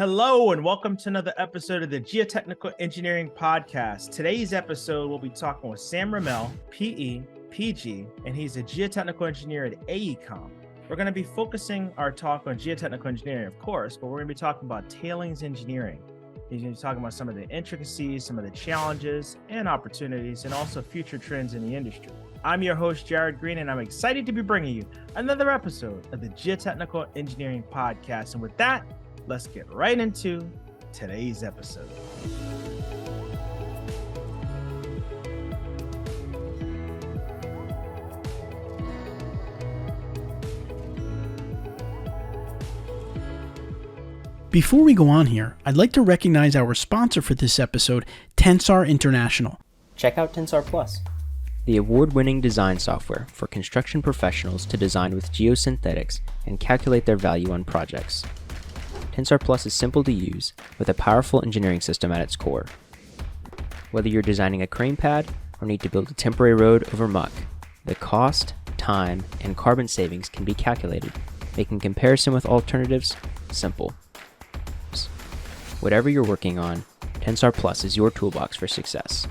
Hello and welcome to another episode of the Geotechnical Engineering Podcast. Today's episode, we'll be talking with Sam Rumel, PE, PG, and he's a geotechnical engineer at AECOM. We're going to be focusing our talk on geotechnical engineering, of course, but we're going to be talking about tailings engineering. He's going to be talking about some of the intricacies, some of the challenges and opportunities, and also future trends in the industry. I'm your host, Jared Green, and I'm excited to be bringing you another episode of the Geotechnical Engineering Podcast. And with that, let's get right into today's episode. Before we go on here, I'd like to recognize our sponsor for this episode, Tensar International. Check out Tensar Plus, the award-winning design software for construction professionals to design with geosynthetics and calculate their value on projects. Tensar Plus is simple to use with a powerful engineering system at its core. Whether you're designing a crane pad or need to build a temporary road over muck, the cost, time, and carbon savings can be calculated, making comparison with alternatives simple. Whatever you're working on, Tensar Plus is your toolbox for success.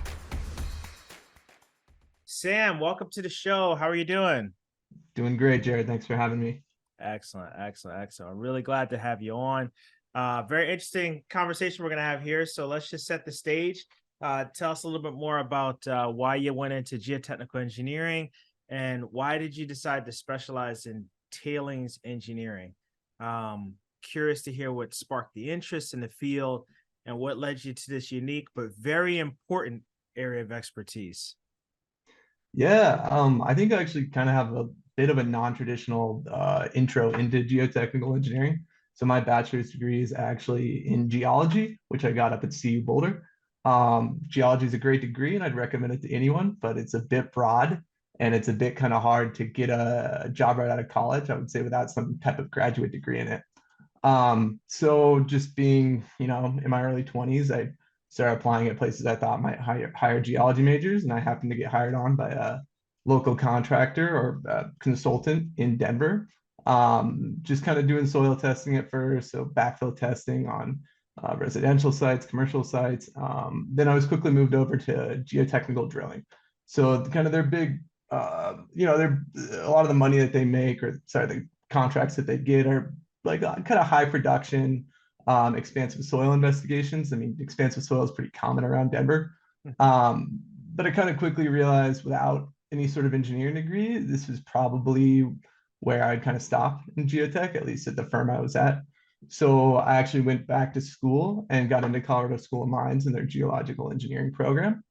Sam, welcome to the show. How are you doing? Doing great, Jared. Thanks for having me. Excellent. I'm really glad to have you on. Very interesting conversation we're going to have here. So let's just set the stage. Tell us a little bit more about why you went into geotechnical engineering and why did you decide to specialize in tailings engineering? Curious to hear what sparked the interest in the field and what led you to this unique but very important area of expertise. Yeah, I think I actually kind of have a bit of a non-traditional intro into geotechnical engineering. So my bachelor's degree is actually in geology, which I got up at CU Boulder. Geology is a great degree and I'd recommend it to anyone, but it's a bit broad and it's a bit kind of hard to get a job right out of college, I would say, without some type of graduate degree in it. So just being, in my early 20s, I started applying at places I thought might hire geology majors, and I happened to get hired on by a local contractor or consultant in Denver. Just kind of doing soil testing at first, so backfill testing on residential sites, commercial sites. Then I was quickly moved over to geotechnical drilling. So kind of their big, they're a lot of the money that they make, the contracts that they get are like kind of high production, expansive soil investigations. I mean, expansive soil is pretty common around Denver. But I kind of quickly realized without any sort of engineering degree, this was probably where I'd kind of stop in geotech, at least at the firm I was at. So I actually went back to school and got into Colorado School of Mines in their geological engineering program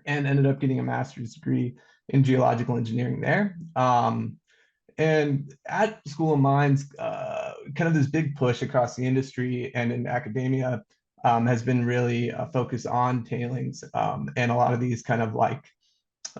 and ended up getting a master's degree in geological engineering there. And at School of Mines, kind of this big push across the industry and in academia has been really focused on tailings and a lot of these kind of like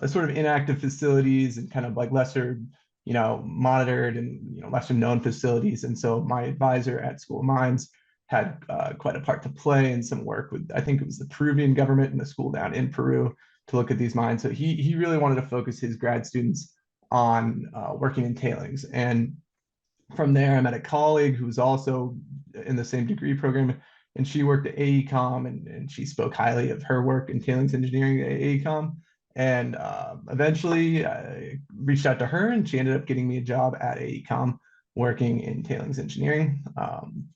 sort of inactive facilities and kind of like lesser, monitored and lesser known facilities. And so my advisor at School of Mines had quite a part to play in some work with, I think it was the Peruvian government and the school down in Peru to look at these mines. So he really wanted to focus his grad students on working in tailings. And from there, I met a colleague who was also in the same degree program, and she worked at AECOM, and she spoke highly of her work in tailings engineering at AECOM. And eventually I reached out to her, and she ended up getting me a job at AECOM working in tailings engineering.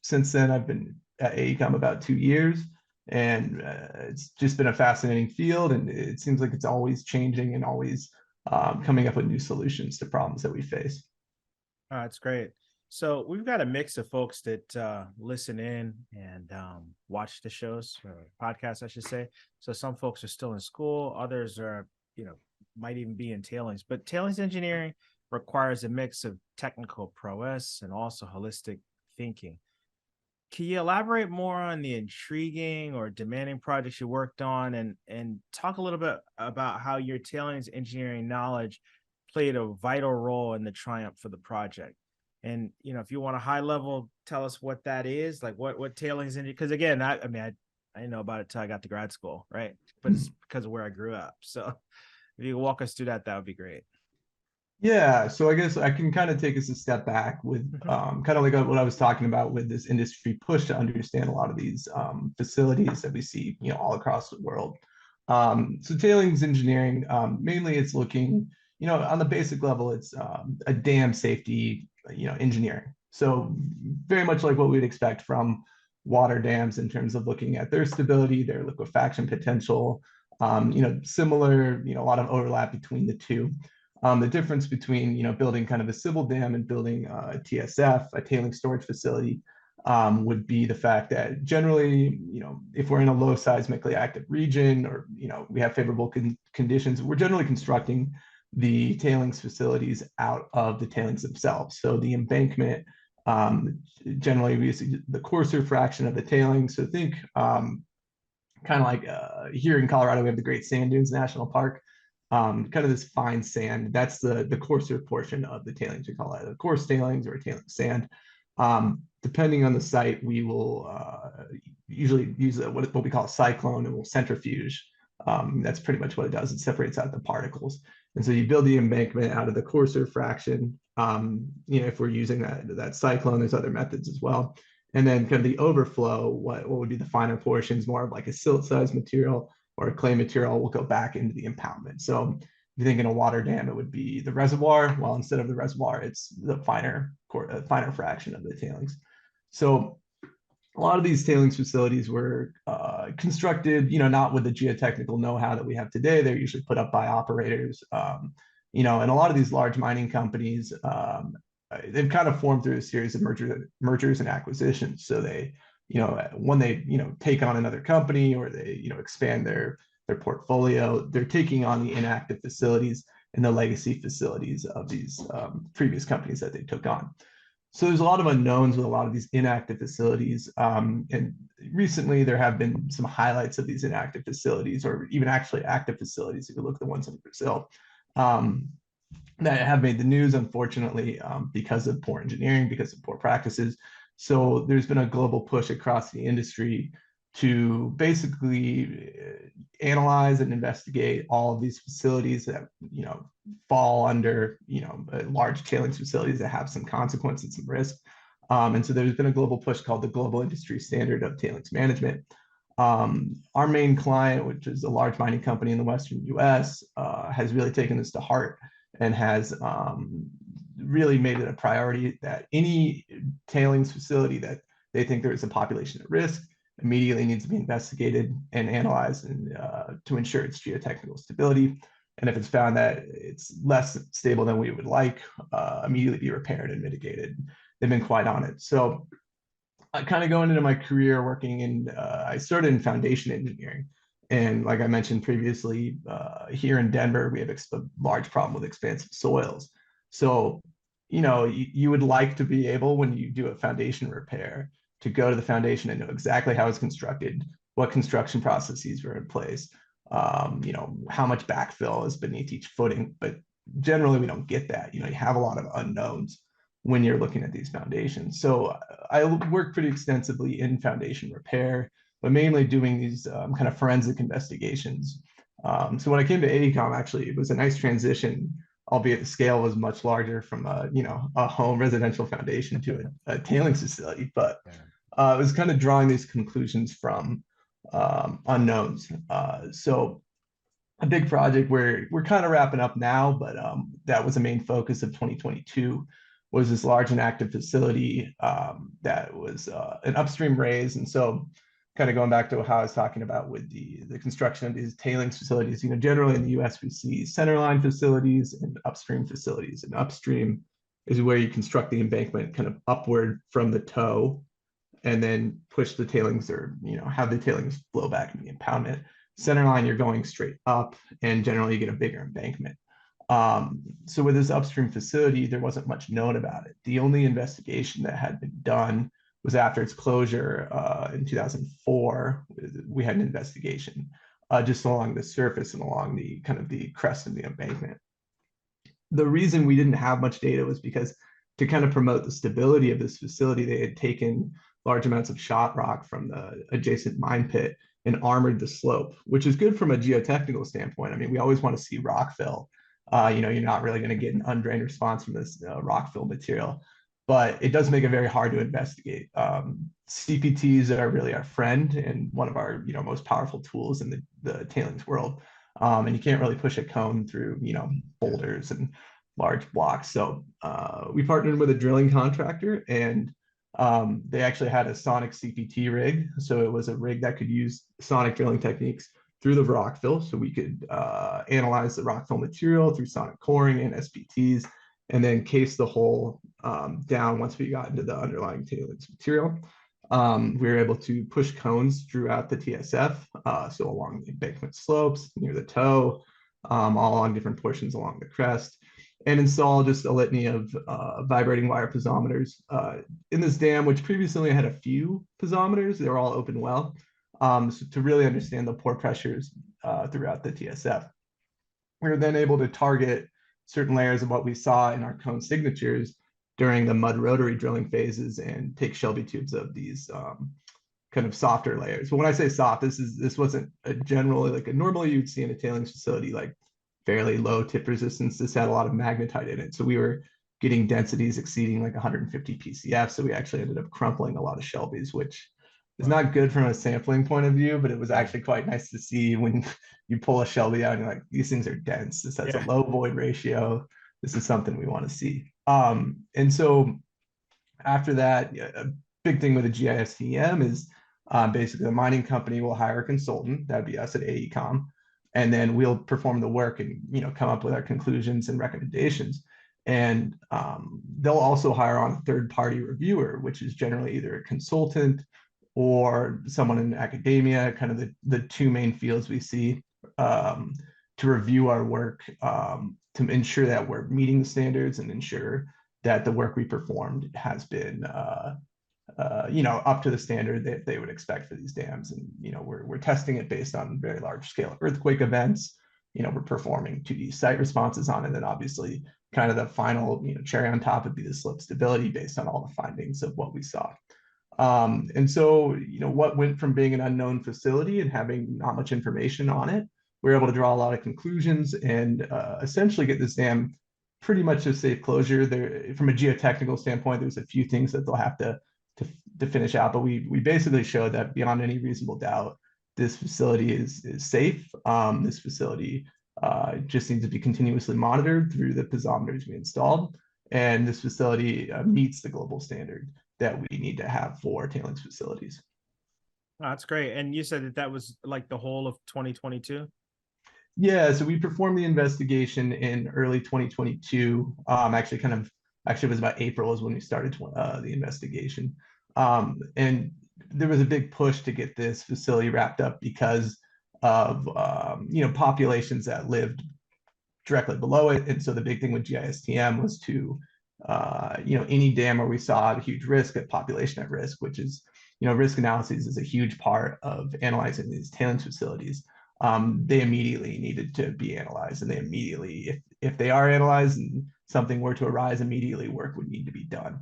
Since then, I've been at AECOM about 2 years, and it's just been a fascinating field, and it seems like it's always changing and always coming up with new solutions to problems that we face. That's great. So we've got a mix of folks that listen in and watch the shows, or podcasts, I should say. So some folks are still in school, others are, might even be in tailings. But tailings engineering requires a mix of technical prowess and also holistic thinking. Can you elaborate more on the intriguing or demanding projects you worked on and talk a little bit about how your tailings engineering knowledge played a vital role in the triumph for the project? And, if you want a high level, tell us what that is, like what tailings engineering, because again, I didn't know about it till I got to grad school, right? But it's because of where I grew up. So if you could walk us through that, that would be great. Yeah, so I guess I can kind of take us a step back with Mhm. kind of like what I was talking about with this industry push to understand a lot of these facilities that we see, all across the world. So tailings engineering, mainly it's looking, on the basic level, it's a dam safety, engineering. So very much like what we'd expect from water dams in terms of looking at their stability, their liquefaction potential, similar, a lot of overlap between the two. The difference between building kind of a civil dam and building a TSF, a tailing storage facility, would be the fact that generally, if we're in a low seismically active region or we have favorable conditions, we're generally constructing the tailings facilities out of the tailings themselves. So the embankment, generally we see the coarser fraction of the tailings. So think kind of like here in Colorado, we have the Great Sand Dunes National Park. Kind of this fine sand. That's the coarser portion of the tailings. We call it a coarse tailings or a tailings sand. Depending on the site, we will usually use what we call a cyclone, and we'll centrifuge. That's pretty much what it does. It separates out the particles. And so you build the embankment out of the coarser fraction. If we're using that cyclone, there's other methods as well. And then kind of the overflow, what would be the finer portions, more of like a silt-sized material or a clay material, will go back into the impoundment. So if you think in a water dam, it would be the reservoir. Well, instead of the reservoir, it's the finer fraction of the tailings. So a lot of these tailings facilities were constructed, not with the geotechnical know-how that we have today. They're usually put up by operators, and a lot of these large mining companies, they've kind of formed through a series of mergers and acquisitions. So they, when they, take on another company or they, expand their portfolio, they're taking on the inactive facilities and the legacy facilities of these previous companies that they took on. So there's a lot of unknowns with a lot of these inactive facilities. And recently there have been some highlights of these inactive facilities, or even actually active facilities, if you look at the ones in Brazil, that have made the news, unfortunately, because of poor engineering, because of poor practices. So there's been a global push across the industry to basically analyze and investigate all of these facilities that fall under large tailings facilities that have some consequence and some risk. And so there's been a global push called the Global Industry Standard of Tailings Management. Our main client, which is a large mining company in the Western US, has really taken this to heart and has really made it a priority that any tailings facility that they think there is a population at risk immediately needs to be investigated and analyzed and, to ensure its geotechnical stability. And if it's found that it's less stable than we would like, immediately be repaired and mitigated. They've been quite on it. So kind of going into my career working in, I started in foundation engineering. And like I mentioned previously, here in Denver, we have a large problem with expansive soils. So, you would like to be able, when you do a foundation repair, to go to the foundation and know exactly how it's constructed, what construction processes were in place, how much backfill is beneath each footing. But generally, we don't get that. You have a lot of unknowns when you're looking at these foundations. So I work pretty extensively in foundation repair, but mainly doing these kind of forensic investigations. So when I came to AECOM, actually, it was a nice transition, albeit the scale was much larger from a home residential foundation to a tailings facility. But it was kind of drawing these conclusions from unknowns. So a big project where we're kind of wrapping up now, but that was a main focus of 2022, was this large and active facility that was an upstream raise. And so kind of going back to how I was talking about with the construction of these tailings facilities, generally in the US, we see centerline facilities and upstream facilities. And upstream is where you construct the embankment kind of upward from the toe and then push the tailings, or have the tailings flow back in the impoundment. Centerline, you're going straight up, and generally you get a bigger embankment. So with this upstream facility, there wasn't much known about it. The only investigation that had been done was after its closure in 2004. We had an investigation just along the surface and along the kind of the crest of the embankment. The reason we didn't have much data was because, to kind of promote the stability of this facility, they had taken large amounts of shot rock from the adjacent mine pit and armored the slope, which is good from a geotechnical standpoint. I mean, we always want to see rock fill you're not really going to get an undrained response from this rock fill material, but it does make it very hard to investigate. CPTs are really our friend and one of our most powerful tools in the tailings world. And you can't really push a cone through boulders and large blocks. So we partnered with a drilling contractor, and they actually had a sonic CPT rig. So it was a rig that could use sonic drilling techniques through the rockfill. So we could analyze the rockfill material through sonic coring and SPTs, and then case the hole down once we got into the underlying tailings material. We were able to push cones throughout the TSF, so along the embankment slopes, near the toe, all along different portions along the crest, and install just a litany of vibrating wire piezometers in this dam, which previously only had a few piezometers. They were all open well, so to really understand the pore pressures throughout the TSF. We were then able to target certain layers of what we saw in our cone signatures during the mud rotary drilling phases and take Shelby tubes of these kind of softer layers. But when I say soft, this wasn't generally like normally you'd see in a tailings facility, like fairly low tip resistance. This had a lot of magnetite in it. So we were getting densities exceeding like 150 PCF. So we actually ended up crumpling a lot of Shelby's, which is not good from a sampling point of view, but it was actually quite nice to see when you pull a Shelby out and you're like, these things are dense. This has a low void ratio. This is something we want to see. And so after that, a big thing with the GISTM is basically the mining company will hire a consultant, that'd be us at AECOM, and then we'll perform the work and come up with our conclusions and recommendations. And they'll also hire on a third-party reviewer, which is generally either a consultant or someone in academia, kind of the two main fields we see, to review our work, to ensure that we're meeting the standards and ensure that the work we performed has been up to the standard that they would expect for these dams. And we're testing it based on very large scale earthquake events. We're performing 2D site responses on it, and then obviously kind of the final cherry on top would be the slip stability based on all the findings of what we saw. And so what went from being an unknown facility and having not much information on it, we were able to draw a lot of conclusions and essentially get this dam pretty much a safe closure. There, from a geotechnical standpoint, there's a few things that they'll have to finish out, but we basically showed that beyond any reasonable doubt, this facility is safe. This facility just needs to be continuously monitored through the piezometers we installed, and this facility meets the global standard that we need to have for tailings facilities. Oh, that's great. And you said that was like the whole of 2022? Yeah, so we performed the investigation in early 2022. Actually it was about April is when we started the investigation. And there was a big push to get this facility wrapped up because of populations that lived directly below it. And so the big thing with GISTM was to any dam where we saw a huge risk, a population at risk, which is risk analysis is a huge part of analyzing these tailings facilities. They immediately needed to be analyzed, and they immediately, if they are analyzed and something were to arise, immediately work would need to be done.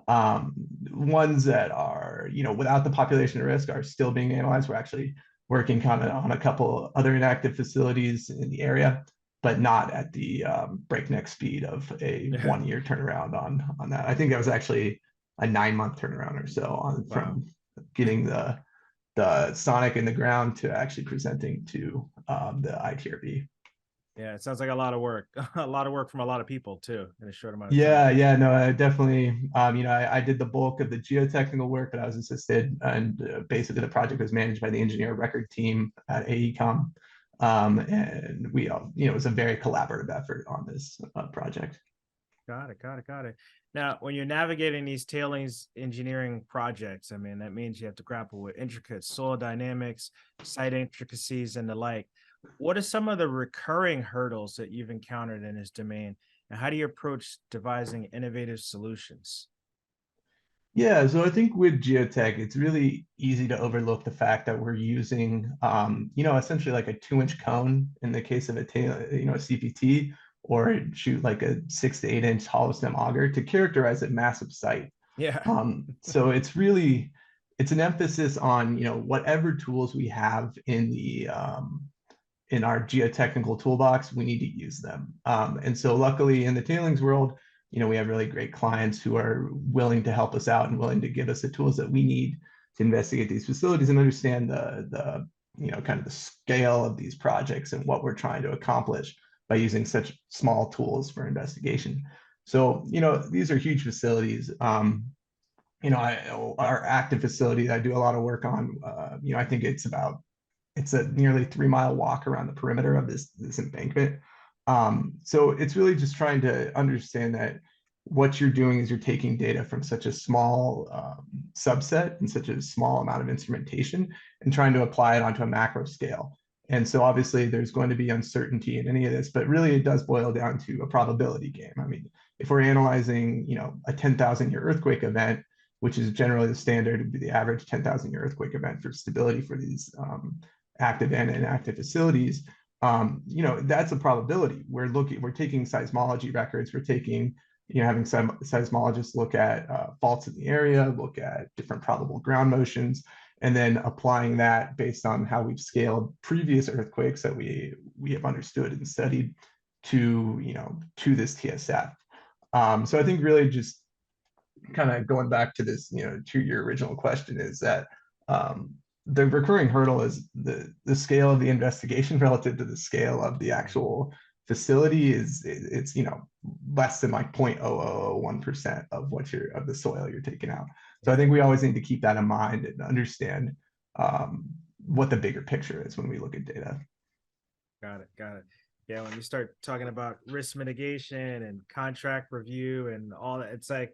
Ones that are without the population at risk are still being analyzed. We're actually working kind of on a couple other inactive facilities in the area, but not at the breakneck speed of a 1 year turnaround on that. I think that was actually a 9-month turnaround or so from getting the sonic in the ground to actually presenting to the ITRB. Yeah, it sounds like a lot of work, a lot of work from a lot of people too in a short amount of time. Yeah, no, I definitely, I did the bulk of the geotechnical work, but I was assisted, and basically the project was managed by the engineer record team at AECOM. And we, it was a very collaborative effort on this project. Got it. Now, when you're navigating these tailings engineering projects, I mean, that means you have to grapple with intricate soil dynamics, site intricacies, and the like. What are some of the recurring hurdles that you've encountered in this domain, and how do you approach devising innovative solutions? Yeah, so I think with geotech, it's really easy to overlook the fact that we're using, essentially like a 2-inch cone in the case of a CPT, or shoot like a 6 to 8 inch hollow stem auger to characterize a massive site. Yeah. So it's an emphasis on whatever tools we have in the in our geotechnical toolbox, we need to use them. And so luckily in the tailings world, we have really great clients who are willing to help us out and willing to give us the tools that we need to investigate these facilities and understand the kind of the scale of these projects and what we're trying to accomplish by using such small tools for investigation. So, these are huge facilities. Our active facility that I do a lot of work on, I think it's a nearly 3-mile walk around the perimeter of this embankment. So it's really just trying to understand that what you're doing is you're taking data from such a small subset and such a small amount of instrumentation and trying to apply it onto a macro scale. And so obviously there's going to be uncertainty in any of this, but really it does boil down to a probability game. I mean, if we're analyzing, a 10,000-year earthquake event, which is generally the standard, would be the average 10,000-year earthquake event for stability for these active and inactive facilities, that's a probability. We're taking seismology records, we're taking, having some seismologists look at faults in the area, look at different probable ground motions, and then applying that based on how we've scaled previous earthquakes that we have understood and studied to this TSF. So I think really just kind of going back to this, to your original question, is that the recurring hurdle is the scale of the investigation relative to the scale of the actual facility it's less than like 0.0001% of of the soil you're taking out. So I think we always need to keep that in mind and understand what the bigger picture is when we look at data. Got it. Yeah, when you start talking about risk mitigation and contract review and all that, it's like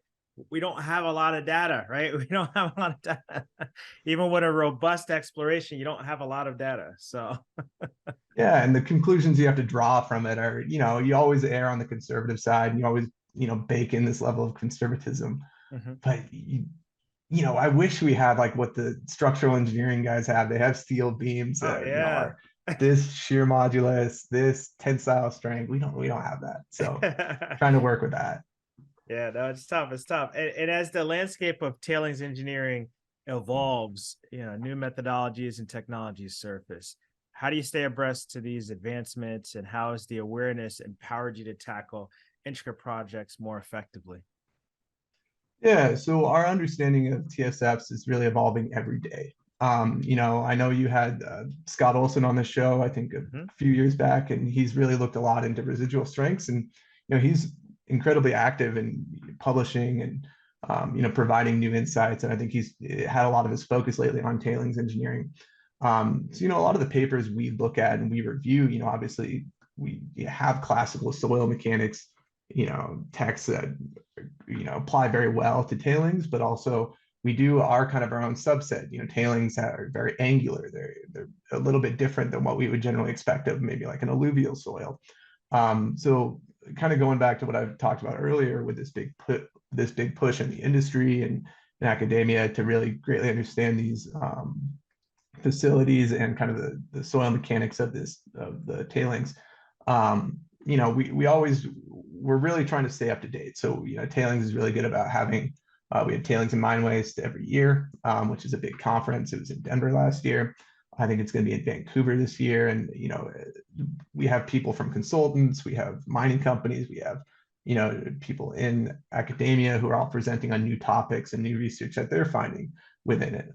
we don't have a lot of data, right? We don't have a lot of data. Even with a robust exploration, you don't have a lot of data. So yeah, and the conclusions you have to draw from it are, you always err on the conservative side, and you always, bake in this level of conservatism. Mm-hmm. But I wish we had like what the structural engineering guys have. They have steel beams that are this shear modulus, this tensile strength. We don't have that. So trying to work with that. Yeah, no, it's tough. And as the landscape of tailings engineering evolves, new methodologies and technologies surface. How do you stay abreast to these advancements, and how has the awareness empowered you to tackle intricate projects more effectively? Yeah, so our understanding of TSFs is really evolving every day. I know you had Scott Olson on the show, I think a few years back, and he's really looked a lot into residual strengths, and he's incredibly active in publishing and providing new insights. And I think he's had a lot of his focus lately on tailings engineering. So a lot of the papers we look at and we review, obviously we have classical soil mechanics, texts that apply very well to tailings, but also we do our kind of our own subset. Tailings are very angular. They're a little bit different than what we would generally expect of maybe like an alluvial soil. So kind of going back to what I've talked about earlier with this big push in the industry and in academia to really greatly understand these facilities and kind of the soil mechanics of the tailings. We're really trying to stay up to date. So tailings is really good about having we have tailings and mine waste every year, which is a big conference. It was in Denver last year. I think it's going to be in Vancouver this year. And, we have people from consultants, we have mining companies, we have, people in academia who are all presenting on new topics and new research that they're finding within it.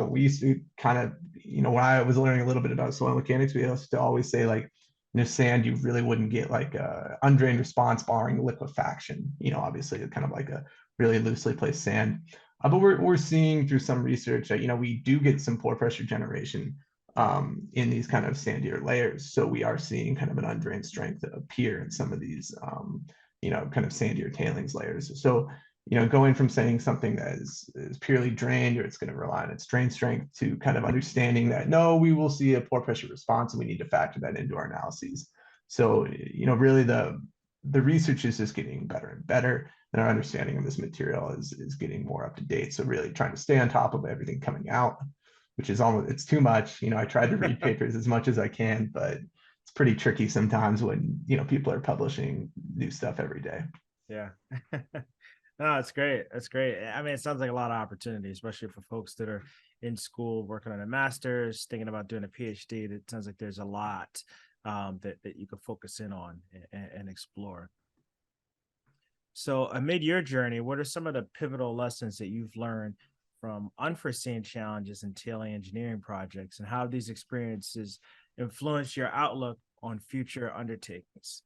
We used to kind of, when I was learning a little bit about soil mechanics, we used to always say like, sand, you really wouldn't get like a undrained response barring liquefaction, obviously kind of like a really loosely placed sand. But we're seeing through some research that, we do get some pore pressure generation in these kind of sandier layers. So we are seeing kind of an undrained strength appear in some of these, kind of sandier tailings layers. So, going from saying something that is purely drained or it's going to rely on its drain strength to kind of understanding that, no, we will see a pore pressure response and we need to factor that into our analyses. So, really the research is just getting better and better. And our understanding of this material is getting more up to date. So really trying to stay on top of everything coming out, which is it's too much. I try to read papers as much as I can, but it's pretty tricky sometimes when, people are publishing new stuff every day. Yeah. No, it's great. That's great. I mean, it sounds like a lot of opportunity, especially for folks that are in school, working on a master's, thinking about doing a PhD, it sounds like there's a lot that you could focus in on and explore. So amid your journey, what are some of the pivotal lessons that you've learned from unforeseen challenges in tailing engineering projects, and how have these experiences influenced your outlook on future undertakings?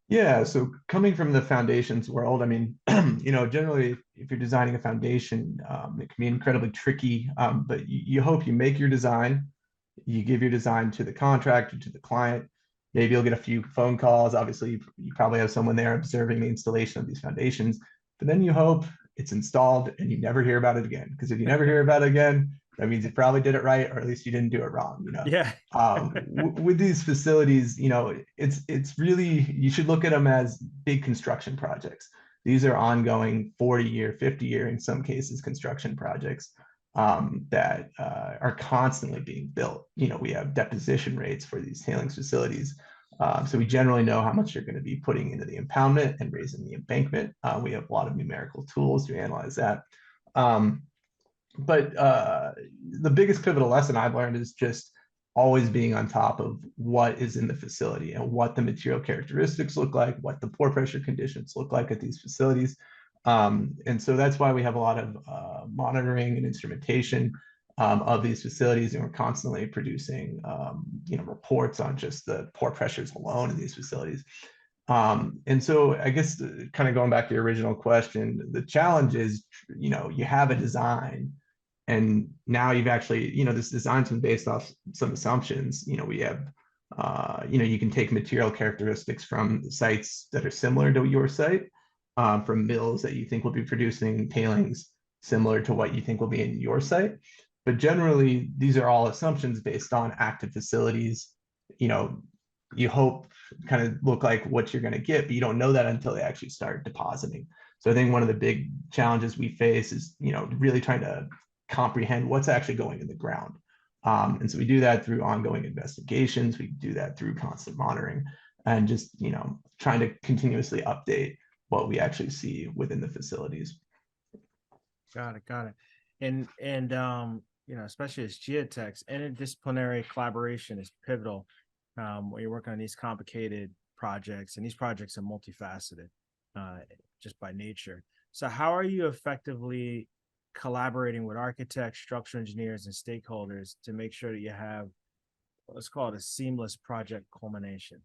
Yeah, so coming from the foundations world, I mean, generally, if you're designing a foundation, it can be incredibly tricky, but you hope you make your design, you give your design to the contractor, to the client. Maybe you'll get a few phone calls. Obviously, you probably have someone there observing the installation of these foundations, but then you hope it's installed and you never hear about it again. Because if you never hear about it again, that means you probably did it right, or at least you didn't do it wrong. Yeah. With these facilities, it's really, you should look at them as big construction projects. These are ongoing 40-year, 50-year, in some cases, construction projects that are constantly being built. We have deposition rates for these tailings facilities. So we generally know how much you're going to be putting into the impoundment and raising the embankment. We have a lot of numerical tools to analyze that. But the biggest pivotal lesson I've learned is just always being on top of what is in the facility and what the material characteristics look like, what the pore pressure conditions look like at these facilities. And so that's why we have a lot of monitoring and instrumentation of these facilities, and we're constantly producing reports on just the pore pressures alone in these facilities. And so I guess kind of going back to your original question, the challenge is, you have a design, and now you've actually, this design's been based off some assumptions. We have, you can take material characteristics from sites that are similar to your site, from mills that you think will be producing tailings similar to what you think will be in your site. But generally, these are all assumptions based on active facilities. You hope kind of look like what you're going to get, but you don't know that until they actually start depositing. So I think one of the big challenges we face is, really trying to comprehend what's actually going in the ground. And so we do that through ongoing investigations. We do that through constant monitoring and just, trying to continuously update what we actually see within the facilities. Got it. And especially as geotechs, interdisciplinary collaboration is pivotal when you're working on these complicated projects, and these projects are multifaceted just by nature. So how are you effectively collaborating with architects, structural engineers, and stakeholders to make sure that you have, let's call it, a seamless project culmination?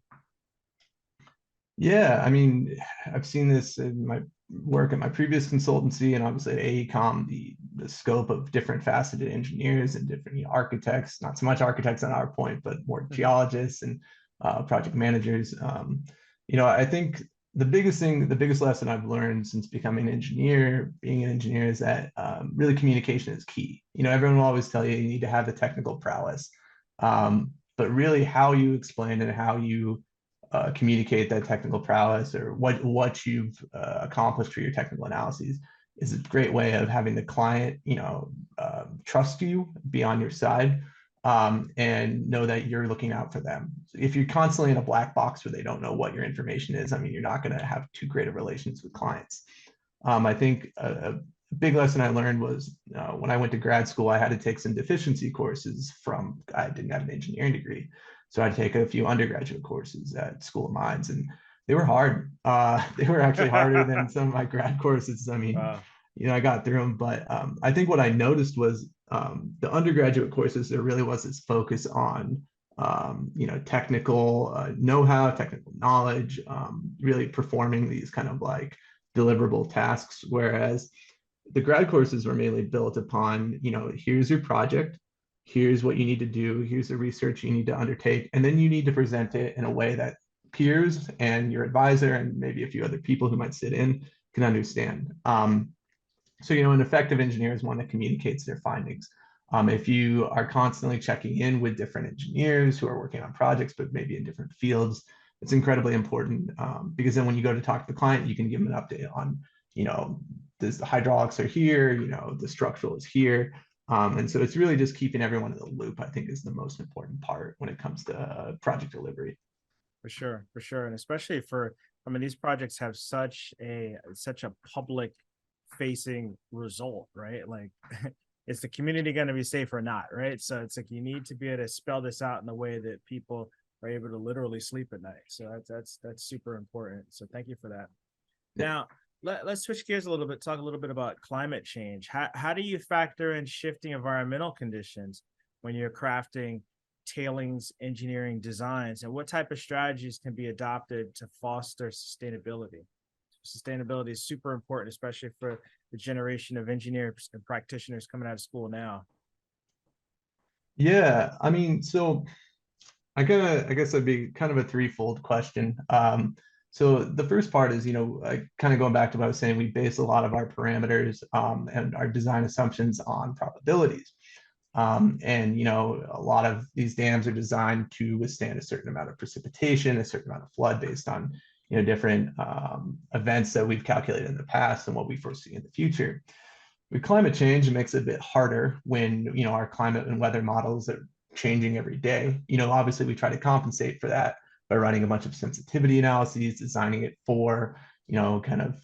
Yeah, I mean, I've seen this in my work at my previous consultancy, and obviously at AECOM, the scope of different faceted engineers and different architects, not so much architects on our point, but more geologists and project managers. I think the biggest lesson I've learned since becoming an engineer, being an engineer, is that really communication is key. Everyone will always tell you need to have the technical prowess, but really how you explain and how you communicate that technical prowess, or what you've accomplished for your technical analyses, is a great way of having the client, trust you, be on your side, and know that you're looking out for them. If you're constantly in a black box where they don't know what your information is, I mean, you're not going to have too great of relations with clients. I think a big lesson I learned was when I went to grad school, I had to take some deficiency courses I didn't have an engineering degree. So I'd take a few undergraduate courses at School of Mines, and they were hard. They were actually harder than some of my grad courses. I mean, Wow. I got through them, but I think what I noticed was the undergraduate courses, there really was this focus on, technical know-how, technical knowledge, really performing these kind of like deliverable tasks. Whereas the grad courses were mainly built upon, here's your project, here's what you need to do, here's the research you need to undertake, and then you need to present it in a way that peers and your advisor and maybe a few other people who might sit in can understand. So, an effective engineer is one that communicates their findings. If you are constantly checking in with different engineers who are working on projects, but maybe in different fields, it's incredibly important, because then when you go to talk to the client, you can give them an update on, the hydraulics are here, the structural is here. And so it's really just keeping everyone in the loop, I think, is the most important part when it comes to project delivery. For sure. And especially these projects have such a public facing result, right? Like is the community going to be safe or not, right? So it's like you need to be able to spell this out in a way that people are able to literally sleep at night. So that's super important. So thank you for that. Now, let's switch gears a little bit, talk a little bit about climate change. How do you factor in shifting environmental conditions when you're crafting tailings engineering designs, and what type of strategies can be adopted to foster sustainability? Sustainability is super important, especially for the generation of engineers and practitioners coming out of school now. Yeah, I mean, so I guess that'd be kind of a threefold question. So the first part is, kind of going back to what I was saying, we base a lot of our parameters and our design assumptions on probabilities. And a lot of these dams are designed to withstand a certain amount of precipitation, a certain amount of flood based on different events that we've calculated in the past and what we foresee in the future. With climate change, it makes it a bit harder when our climate and weather models are changing every day. Obviously we try to compensate for that by running a bunch of sensitivity analyses, designing it for kind of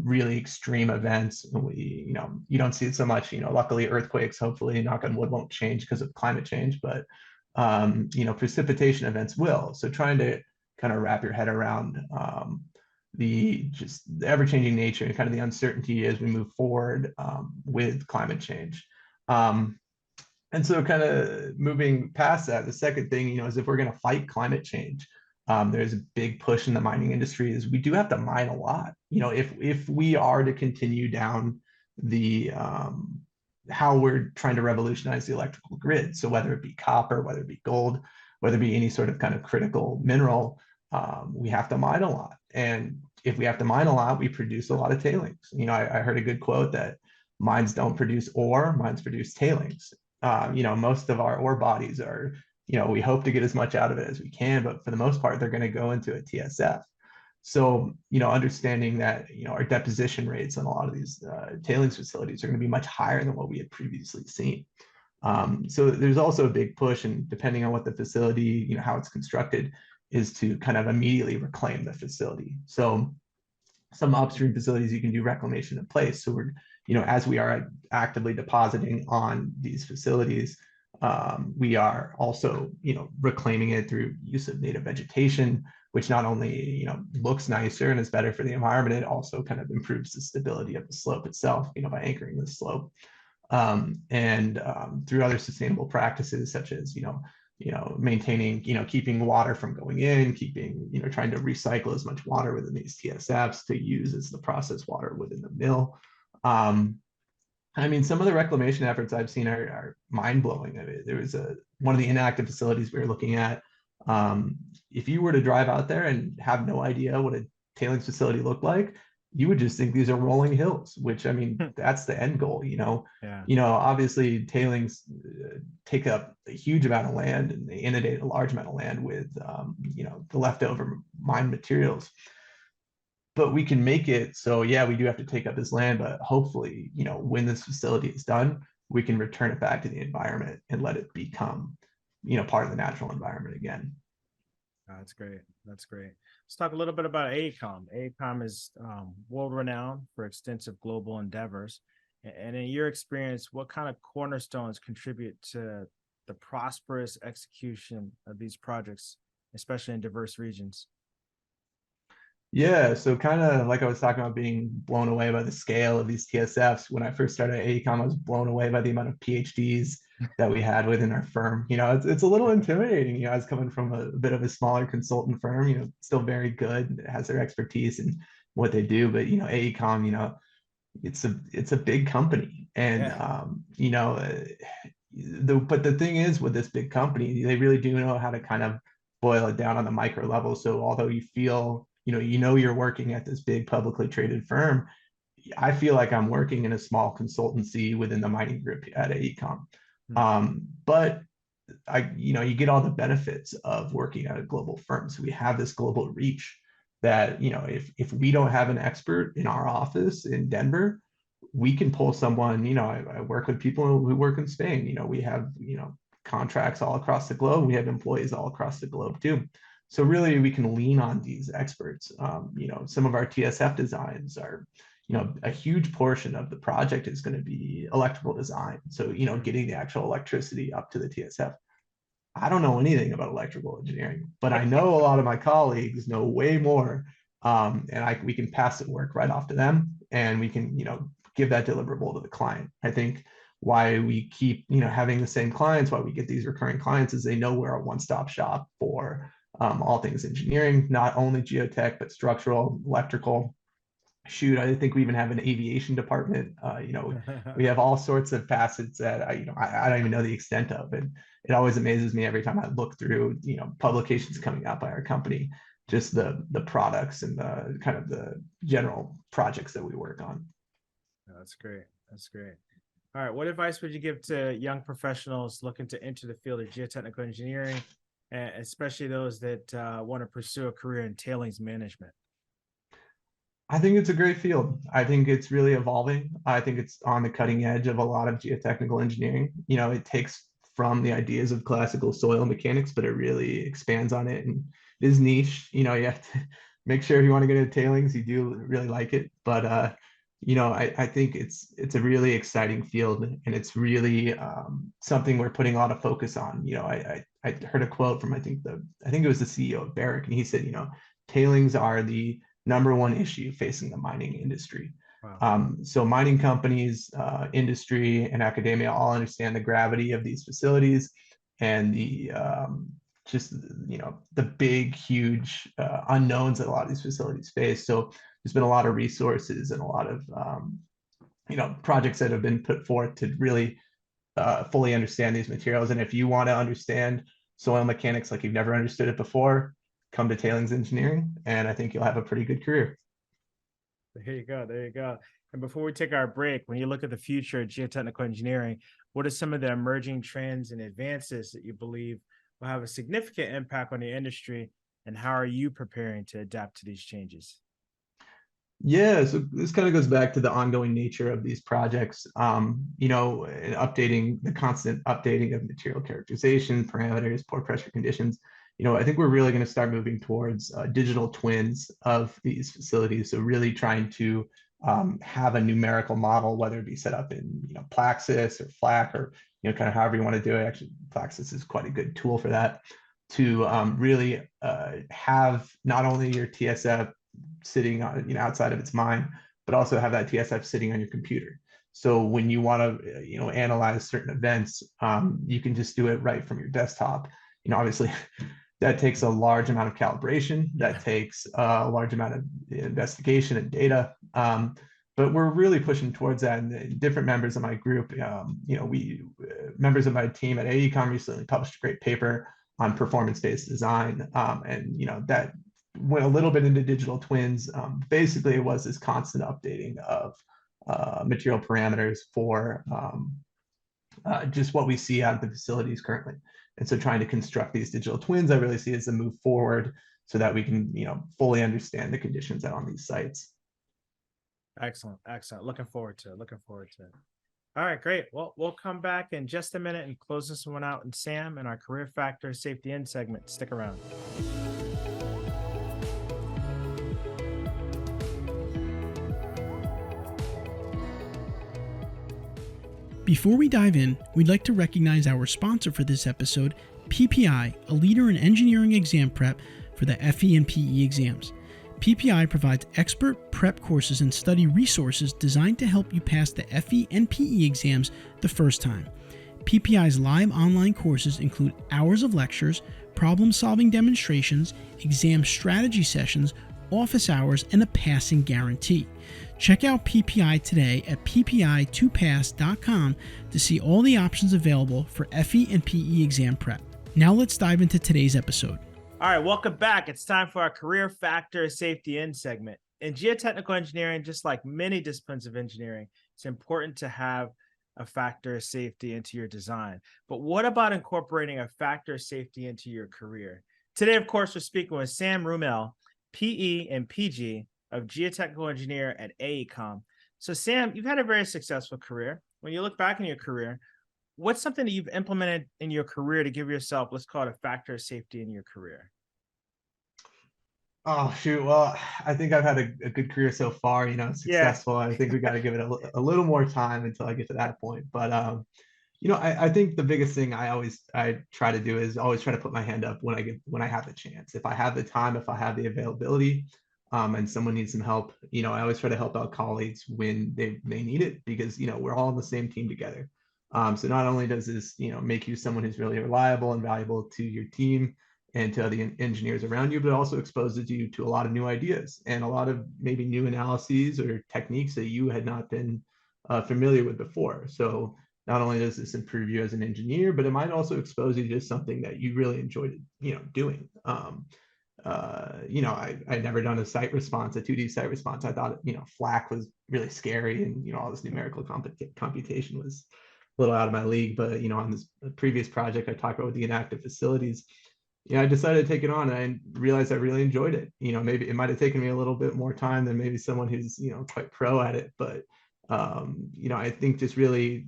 really extreme events. And you don't see it so much. Luckily earthquakes, hopefully, knock on wood, won't change because of climate change, but precipitation events will. So trying to kind of wrap your head around the ever-changing nature and kind of the uncertainty as we move forward with climate change. And so kind of moving past that, the second thing, is if we're going to fight climate change, there's a big push in the mining industry is we do have to mine a lot. If we are to continue down the how we're trying to revolutionize the electrical grid, so whether it be copper, whether it be gold, whether it be any sort of kind of critical mineral, we have to mine a lot. And if we have to mine a lot, we produce a lot of tailings. I heard a good quote that mines don't produce ore, mines produce tailings. Most of our ore bodies are, we hope to get as much out of it as we can, but for the most part, they're going to go into a TSF. So, understanding that, our deposition rates on a lot of these tailings facilities are going to be much higher than what we had previously seen. So there's also a big push, and depending on what the facility, how it's constructed, is to kind of immediately reclaim the facility. So some upstream facilities, you can do reclamation in place. So we're, as we are actively depositing on these facilities, we are also, reclaiming it through use of native vegetation, which not only, looks nicer and is better for the environment, it also kind of improves the stability of the slope itself, by anchoring the slope. And through other sustainable practices, such as, maintaining, keeping water from going in, keeping, trying to recycle as much water within these TSFs to use as the process water within the mill. I mean, some of the reclamation efforts I've seen are mind-blowing. I mean, there was one of the inactive facilities we were looking at. If you were to drive out there and have no idea what a tailings facility looked like, you would just think these are rolling hills, which, I mean, that's the end goal, Yeah. Obviously tailings take up a huge amount of land and they inundate a large amount of land with, the leftover mine materials. But we can make it so, yeah, we do have to take up this land, but hopefully, when this facility is done, we can return it back to the environment and let it become, part of the natural environment again. That's great. That's great. Let's talk a little bit about AECOM. AECOM is world-renowned for extensive global endeavors. And in your experience, what kind of cornerstones contribute to the prosperous execution of these projects, especially in diverse regions? Yeah, so kind of like I was talking about being blown away by the scale of these TSFs. When I first started at AECOM, I was blown away by the amount of PhDs that we had within our firm. It's a little intimidating. I was coming from a bit of a smaller consultant firm, still very good, it has their expertise in what they do. But, AECOM, it's a big company. And, but the thing is with this big company, they really do know how to kind of boil it down on the micro level. So although you feel, you're working at this big publicly traded firm, I feel like I'm working in a small consultancy within the mining group at AECOM. But you get all the benefits of working at a global firm. So we have this global reach that, if we don't have an expert in our office in Denver, we can pull someone. I work with people who work in Spain. We have, contracts all across the globe. We have employees all across the globe too. So really we can lean on these experts. Some of our TSF designs are, a huge portion of the project is going to be electrical design. So, getting the actual electricity up to the TSF. I don't know anything about electrical engineering, but I know a lot of my colleagues know way more. And we can pass the work right off to them, and we can, give that deliverable to the client. I think why we keep, having the same clients, why we get these recurring clients, is they know we're a one-stop shop for all things engineering, not only geotech, but structural, electrical. Shoot, I think we even have an aviation department. We have all sorts of facets that I don't even know the extent of, and it always amazes me every time I look through publications coming out by our company, just the products and the kind of the general projects that we work on. That's great. That's great. All right, what advice would you give to young professionals looking to enter the field of geotechnical engineering, especially those that want to pursue a career in tailings management? I think it's a great field. I think it's really evolving. I think it's on the cutting edge of a lot of geotechnical engineering. It takes from the ideas of classical soil mechanics, but it really expands on it, and it is niche. You have to make sure if you want to get into tailings, you do really like it. But I think it's a really exciting field, and it's really something we're putting a lot of focus on. I heard a quote from I think it was the CEO of Barrick, and he said, tailings are the number one issue facing the mining industry. Wow. So mining companies, industry, and academia all understand the gravity of these facilities, and the the big, huge unknowns that a lot of these facilities face. So there's been a lot of resources and a lot of projects that have been put forth to really fully understand these materials. And if you want to understand soil mechanics like you've never understood it before, come to tailings engineering, and I think you'll have a pretty good career. There you go. There you go. And before we take our break, when you look at the future of geotechnical engineering, what are some of the emerging trends and advances that you believe will have a significant impact on the industry, and how are you preparing to adapt to these changes? Yeah, so this kind of goes back to the ongoing nature of these projects, and updating, the constant updating of material characterization, parameters, pore pressure conditions. I think we're really going to start moving towards digital twins of these facilities. So really trying to have a numerical model, whether it be set up in Plaxis or FLAC, or kind of however you want to do it. Actually, Plaxis is quite a good tool for that, to really have not only your TSF sitting on outside of its mine, but also have that TSF sitting on your computer. So when you want to analyze certain events, you can just do it right from your desktop. Obviously that takes a large amount of calibration, that takes a large amount of investigation and data, but we're really pushing towards that. And different members of my group, members of my team at AECOM recently published a great paper on performance-based design, and that went a little bit into digital twins. Basically, it was this constant updating of material parameters for just what we see out of the facilities currently. And so trying to construct these digital twins, I really see as a move forward, so that we can, fully understand the conditions out on these sites. Excellent. Excellent. Looking forward to it. Looking forward to it. All right, great. Well, we'll come back in just a minute and close this one out. And Sam, in our Career Factor Safety End segment, stick around. Before we dive in, we'd like to recognize our sponsor for this episode, PPI, a leader in engineering exam prep for the FE and PE exams. PPI provides expert prep courses and study resources designed to help you pass the FE and PE exams the first time. PPI's live online courses include hours of lectures, problem-solving demonstrations, exam strategy sessions, office hours, and a passing guarantee. Check out PPI today at ppi2pass.com to see all the options available for FE and PE exam prep. Now let's dive into today's episode. All right, welcome back. It's time for our Career Factor Safety End segment. In geotechnical engineering, just like many disciplines of engineering, it's important to have a factor of safety into your design. But what about incorporating a factor of safety into your career? Today, of course, we're speaking with Sam Rumel, PE and PG of geotechnical engineer at AECOM. So Sam, you've had a very successful career. When you look back in your career, what's something that you've implemented in your career to give yourself, let's call it, a factor of safety in your career? Oh shoot. Well, I think I've had a good career so far, Yeah. successful. I think we got to give it a little more time until I get to that point. But I think the biggest thing I try to do is always try to put my hand up when I have the chance. If I have the time, if I have the availability, and someone needs some help, I always try to help out colleagues when they need it, because we're all on the same team together. So not only does this make you someone who's really reliable and valuable to your team and to the engineers around you, but it also exposes you to a lot of new ideas and a lot of maybe new analyses or techniques that you had not been familiar with before. So not only does this improve you as an engineer, but it might also expose you to something that you really enjoyed, doing. I'd never done a site response, a 2D site response. I thought, FLAC was really scary, and, all this numerical computation was a little out of my league. But, on this previous project I talked about with the inactive facilities, I decided to take it on, and I realized I really enjoyed it. Maybe it might have taken me a little bit more time than maybe someone who's, quite pro at it. But, I think just really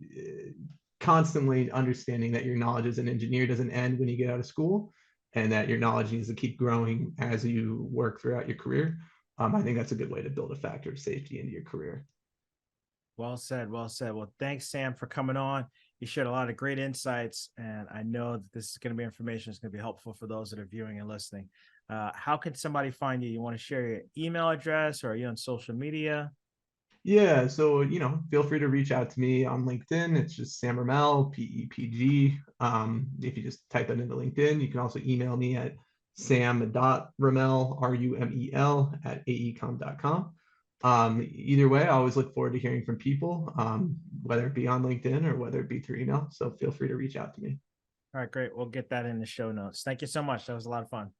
constantly understanding that your knowledge as an engineer doesn't end when you get out of school, and that your knowledge needs to keep growing as you work throughout your career. I think that's a good way to build a factor of safety into your career. Well said. Well said. Well, thanks, Sam, for coming on. You shared a lot of great insights, and I know that this is going to be information that's going to be helpful for those that are viewing and listening. How can somebody find you? You want to share your email address, or are you on social media? Yeah, so feel free to reach out to me on LinkedIn. It's just Sam Rumel, PEPG. If you just type it into LinkedIn, you can also email me at sam.rumel, RUMEL, at aecom.com. Either way, I always look forward to hearing from people, whether it be on LinkedIn or whether it be through email. So feel free to reach out to me. All right, great. We'll get that in the show notes. Thank you so much. That was a lot of fun.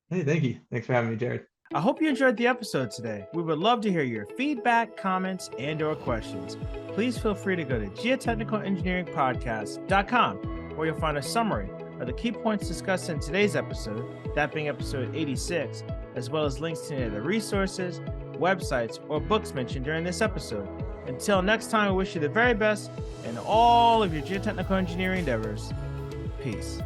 Hey, thank you. Thanks for having me, Jared. I hope you enjoyed the episode today. We would love to hear your feedback, comments, and/or questions. Please feel free to go to geotechnicalengineeringpodcast.com, where you'll find a summary of the key points discussed in today's episode, that being episode 86, as well as links to any of the resources, websites, or books mentioned during this episode. Until next time, I wish you the very best in all of your geotechnical engineering endeavors. Peace.